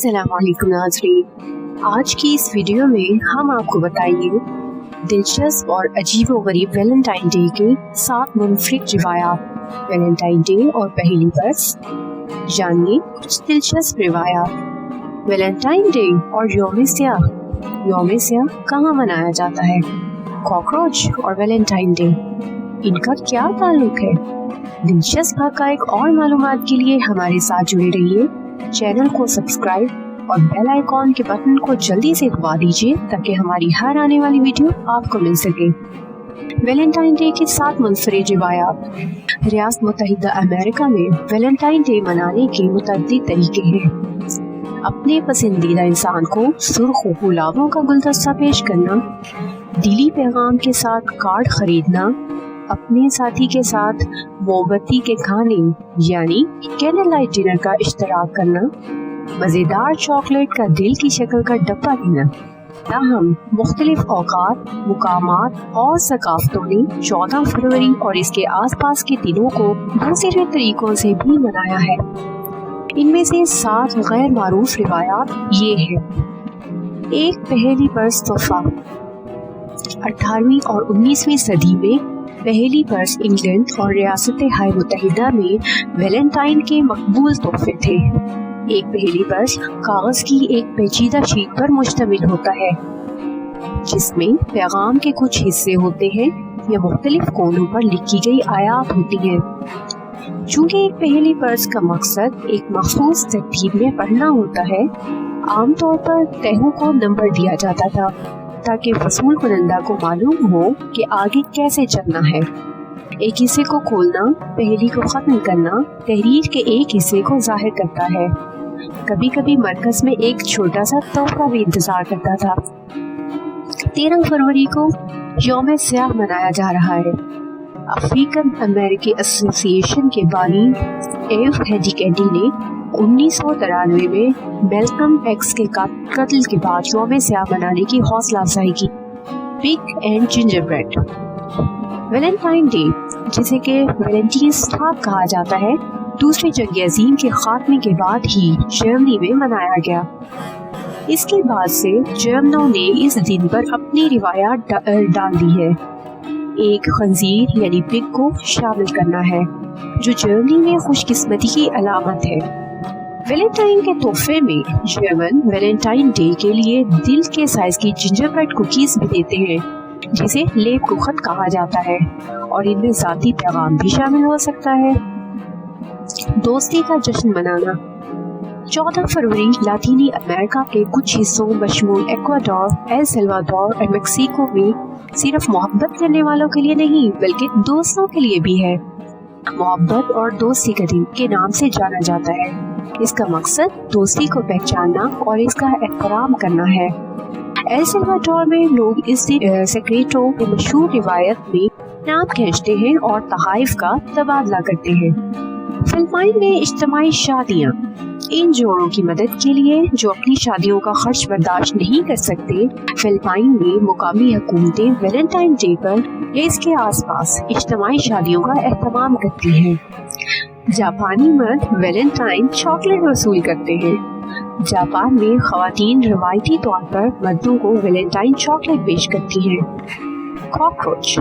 अस्सलाम वालेकुम नाज़रीन, आज की इस वीडियो में हम आपको बताएंगे दिलचस्प और अजीबोगरीब वैलेंटाइन डे के 7 मुनफरिद रिवायात। वैलेंटाइन डे और पहली बरस, जानिए कुछ दिलचस्प रिवायात। वैलेंटाइन डे और यौम स्याह कहाँ मनाया जाता है? कॉकरोच और वैलेंटाइन डे, इनका क्या ताल्लुक है? दिलचस्प हक़ाइक़ और मालूमात के लिए हमारे साथ जुड़े रहिए। चैनल को सब्सक्राइब और बेल आइकॉन के बटन को जल्दी से दबा दीजिए ताकि हमारी हर आने वाली वीडियो आपको मिल सके। वैलेंटाइन डे के 7 मुनफरिद रिवायात। रियासत मुत्तहिदा अमेरिका में वैलेंटाइन डे मनाने के मुतअद्दिद तरीके हैं। अपने पसंदीदा इंसान को सुर्ख गुलाबों का गुलदस्ता पेश करना, दिली पैगाम के साथ कार्ड खरीदना, अपने साथी के साथ मोमबत्ती के खाने यानी कैंडल लाइट डिनर का इश्तराक करना, मज़ेदार चॉकलेट का दिल की शक्ल का डब्बा देना। ताहम मुख्तलिफ औकात, मुकामात और सकाफ़तों ने 14 फरवरी और इसके आसपास के दिनों को दूसरे तरीकों से भी मनाया है। इनमें से 7 गैर मारूफ रिवायात ये हैं। एक पहली बरस तोहफा। 18वीं और 19वीं सदी में पहली बरस इंग्लैंड और रियासत हाय मुत्तहिदा में वैलेंटाइन के मकबूल तोहफे थे। एक पहली बरस कागज की एक पेचीदा शीट पर मुश्तमिल होता है जिसमें पैगाम के कुछ हिस्से होते हैं या मुख्तलिफ कोनों पर लिखी गई आयात होती हैं। चूँकि एक पहली बरस का मकसद एक मखसूस तरतीब में पढ़ना होता है, आमतौर पर तहों को नंबर दिया जाता था ताकि वसूल कुनंदा को मालूम हो कि आगे कैसे चलना है। एक हिस्से को खोलना पहली को खत्म करना तहरीर के एक हिस्से को जाहिर करता है। कभी कभी मरकज में एक छोटा सा तोहफा भी इंतजार करता था। 13 फरवरी को यौम स्याह मनाया जा रहा है। अफ्रीकन अमेरिकी एसोसिएशन के बानी एफ हेडी कैंडी ने 1993 में मेल्कम एक्स के कत्ल के बाद यौम स्याह मनाने की हौसला अफजाई की। Pig and gingerbread. Valentine day, जिसे के वैलेंटाइन्स डे कहा जाता है, दूसरी जंग अजीम के खात्मे के बाद ही जर्मनी में मनाया गया। इसके बाद से जर्मनों ने इस दिन पर अपनी रिवायात डाल दी है। एक खंजीर यानी पिग को शामिल करना है, जो जर्मनी में खुशकिस्मती की अलामत है। वैलेंटाइन के तोहफे में जर्मन वैलेंटाइन डे के लिए दिल के साइज की जिंजरब्रेड कुकीज भी देते हैं, जिसे लेबकुखत कहा जाता है, और इनमें जाती पैगाम भी शामिल हो सकता है। दोस्ती का जश्न मनाना। 14 फरवरी लातीनी अमेरिका के कुछ हिस्सों बशमूल एक्वाडोर, एल सल्वाडोर और मेक्सिको में सिर्फ मोहब्बत करने वालों के लिए नहीं बल्कि दोस्तों के लिए भी है। मोहब्बत और दोस्ती का दिन के नाम से जाना जाता है। इसका मकसद दोस्ती को पहचानना और इसका एहतराम करना है। एल सल्वाडोर में लोग इस दिन सेक्रेटो की मशहूर रिवायत में नाम खींचते हैं और तहाइफ का तबादला करते हैं। फिलिपाइन में इज्तिमाई शादियाँ। इन जोड़ों की मदद के लिए जो अपनी शादियों का खर्च बर्दाश्त नहीं कर सकते, फिलिपाइन में मुकामी हुकूमतें वैलेंटाइन डे पर या इसके आसपास इज्तिमाई शादियों का एहतमाम करती हैं। जापानी मर्द वैलेंटाइन चॉकलेट वसूल करते हैं। जापान में खवातीन रवायती तौर पर मर्दों को वैलेंटाइन चॉकलेट पेश करती हैं। कॉकरोच,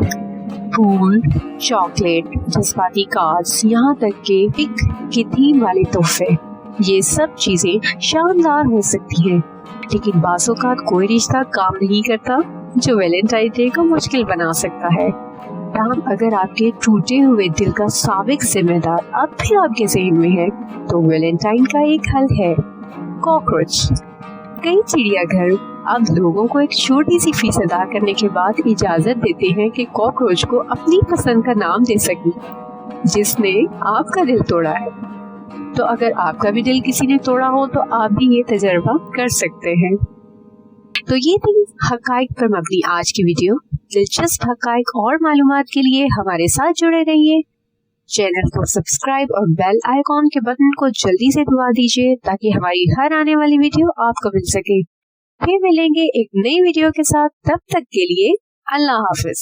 फूल, चॉकलेट, जज्बाती कार्ड्स, यहाँ तक के पिग के थीम वाले तोहफे, ये सब चीजें शानदार हो सकती हैं, लेकिन बाज़-औक़ात कोई रिश्ता काम नहीं करता जो वैलेंटाइन डे को मुश्किल बना सकता है। ताहम अगर आपके टूटे हुए दिल का साबिक जिम्मेदार अब भी आपके ज़हन में है, तो वैलेंटाइन का एक हल है, कॉकरोच। कई चिड़ियाघर अब लोगों को एक छोटी सी फीस अदा करने के बाद इजाजत देते हैं कि कॉकरोच को अपनी पसंद का नाम दे सकें जिसने आपका दिल तोड़ा है। तो अगर आपका भी दिल किसी ने तोड़ा हो तो आप भी ये तजर्बा कर सकते हैं। तो ये थी हक़ाइक़ पर मबनी आज की वीडियो। दिलचस्प हक़ाइक़ और मालूमात के लिए हमारे साथ जुड़े रहिए। चैनल को सब्सक्राइब और बेल आइकॉन के बटन को जल्दी से दबा दीजिए ताकि हमारी हर आने वाली वीडियो आपको मिल सके। फिर मिलेंगे एक नई वीडियो के साथ, तब तक के लिए अल्लाह हाफिज।